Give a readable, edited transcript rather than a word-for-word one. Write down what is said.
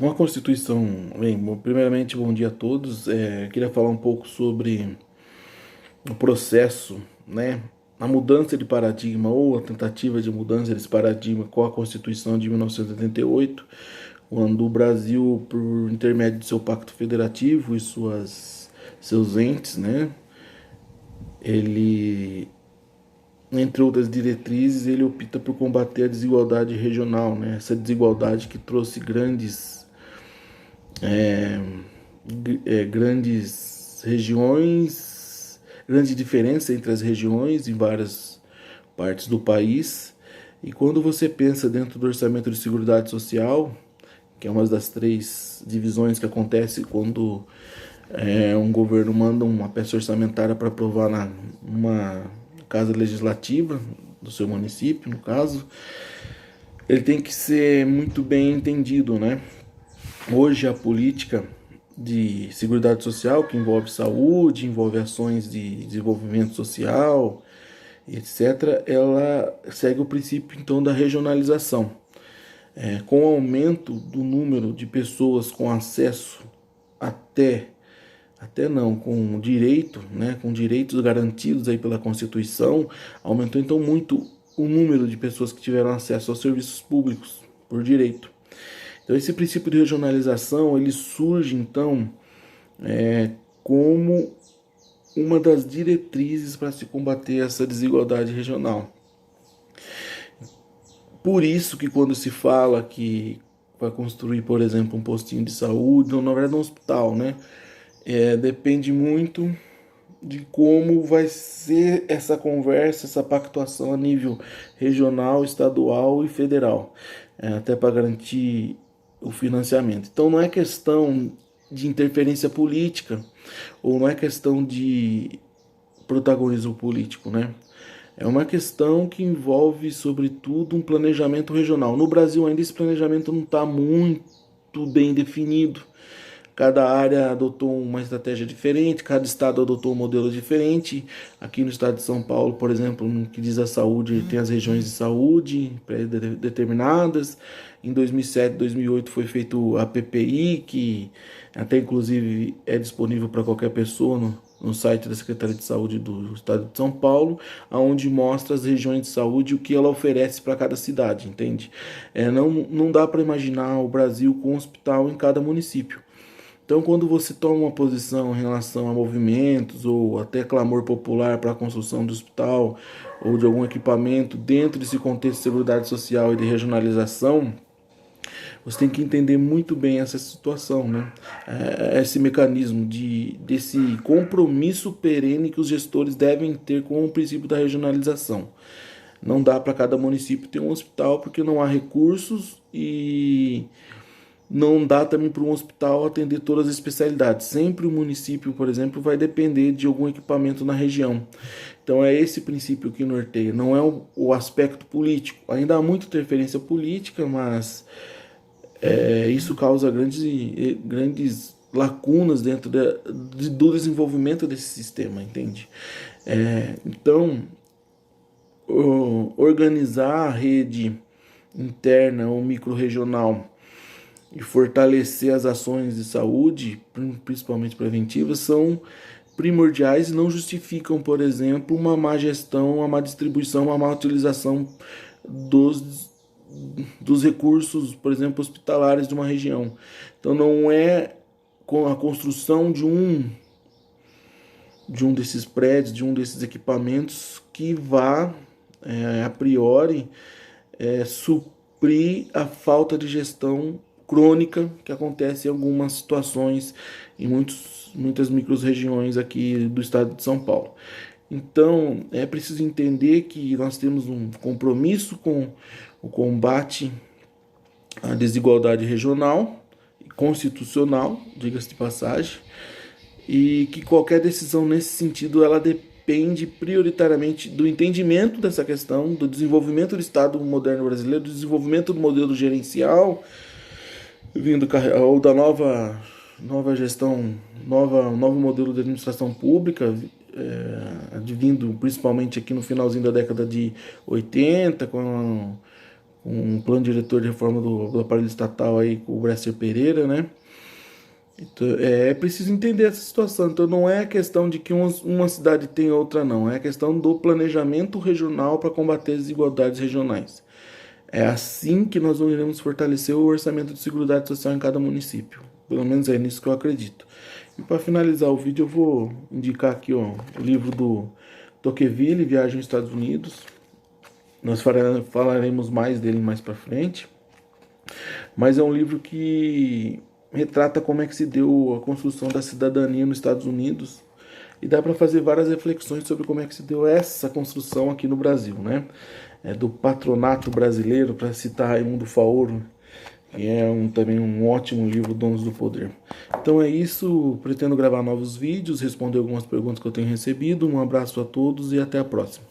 Uma Constituição, bem, primeiramente, bom dia a todos. Queria falar um pouco sobre o processo, né, a mudança de paradigma ou a tentativa de mudança desse paradigma com a Constituição de 1988, quando o Brasil, por intermédio de seu pacto federativo e seus entes, né, ele, entre outras diretrizes, ele opta por combater a desigualdade regional, né, essa desigualdade que trouxe grandes regiões, grande diferença entre as regiões em várias partes do país. E quando você pensa dentro do orçamento de seguridade social, que é uma das três divisões que acontece quando um governo manda uma peça orçamentária para aprovar numa casa legislativa do seu município, no caso, ele tem que ser muito bem entendido, né? Hoje a política de seguridade social, que envolve saúde, envolve ações de desenvolvimento social, etc., ela segue o princípio então da regionalização. Com o aumento do número de pessoas com acesso até não, com direito, né, com direitos garantidos aí pela Constituição, aumentou então muito o número de pessoas que tiveram acesso aos serviços públicos por direito. Então esse princípio de regionalização ele surge então como uma das diretrizes para se combater essa desigualdade regional. Por isso que quando se fala que vai construir, por exemplo, um postinho de saúde, ou na verdade um hospital, né? Depende muito de como vai ser essa conversa, essa pactuação a nível regional, estadual e federal, até para garantir o financiamento. Então não é questão de interferência política ou não é questão de protagonismo político, né? É uma questão que envolve, sobretudo, um planejamento regional. No Brasil ainda esse planejamento não está muito bem definido. Cada área adotou uma estratégia diferente, cada estado adotou um modelo diferente. Aqui no estado de São Paulo, por exemplo, no que diz a saúde, tem as regiões de saúde pré-determinadas. Em 2007, 2008 foi feito a PPI, que até inclusive é disponível para qualquer pessoa no site da Secretaria de Saúde do estado de São Paulo, onde mostra as regiões de saúde e o que ela oferece para cada cidade, entende? Não dá para imaginar o Brasil com um hospital em cada município. Então, quando você toma uma posição em relação a movimentos ou até clamor popular para a construção de hospital ou de algum equipamento dentro desse contexto de seguridade social e de regionalização, você tem que entender muito bem essa situação, né? Esse mecanismo desse compromisso perene que os gestores devem ter com o princípio da regionalização. Não dá para cada município ter um hospital porque não há recursos e não dá também para um hospital atender todas as especialidades. Sempre o município, por exemplo, vai depender de algum equipamento na região. Então é esse princípio que norteia, não é o aspecto político. Ainda há muita interferência política, mas isso causa grandes lacunas dentro do desenvolvimento desse sistema, entende? Então, organizar a rede interna ou microrregional e fortalecer as ações de saúde, principalmente preventivas, são primordiais e não justificam, por exemplo, uma má gestão, uma má distribuição, uma má utilização dos, dos recursos, por exemplo, hospitalares de uma região. Então não é com a construção de um desses prédios, de um desses equipamentos que vá, a priori, suprir a falta de gestão crônica que acontece em algumas situações em muitas micro-regiões aqui do estado de São Paulo. Então, é preciso entender que nós temos um compromisso com o combate à desigualdade regional e constitucional, diga-se de passagem, e que qualquer decisão nesse sentido ela depende prioritariamente do entendimento dessa questão, do desenvolvimento do Estado moderno brasileiro, do desenvolvimento do modelo gerencial, vindo ou da nova gestão, novo modelo de administração pública, advindo principalmente aqui no finalzinho da década de 80, um plano diretor de reforma do aparelho estatal aí com o Bresser Pereira, né? Então, é preciso entender essa situação. Então não é questão de que uma cidade tem outra, não. É questão do planejamento regional para combater as desigualdades regionais. É assim que nós iremos fortalecer o orçamento de seguridade social em cada município. Pelo menos é nisso que eu acredito. E para finalizar o vídeo, eu vou indicar aqui ó, o livro do Tocqueville, Viagem aos Estados Unidos. Nós falaremos mais dele mais para frente. Mas é um livro que retrata como é que se deu a construção da cidadania nos Estados Unidos e dá para fazer várias reflexões sobre como é que se deu essa construção aqui no Brasil, né? Do patronato brasileiro, para citar Raimundo Faoro, que é também um ótimo livro, Donos do Poder. Então é isso, pretendo gravar novos vídeos, responder algumas perguntas que eu tenho recebido. Um abraço a todos e até a próxima.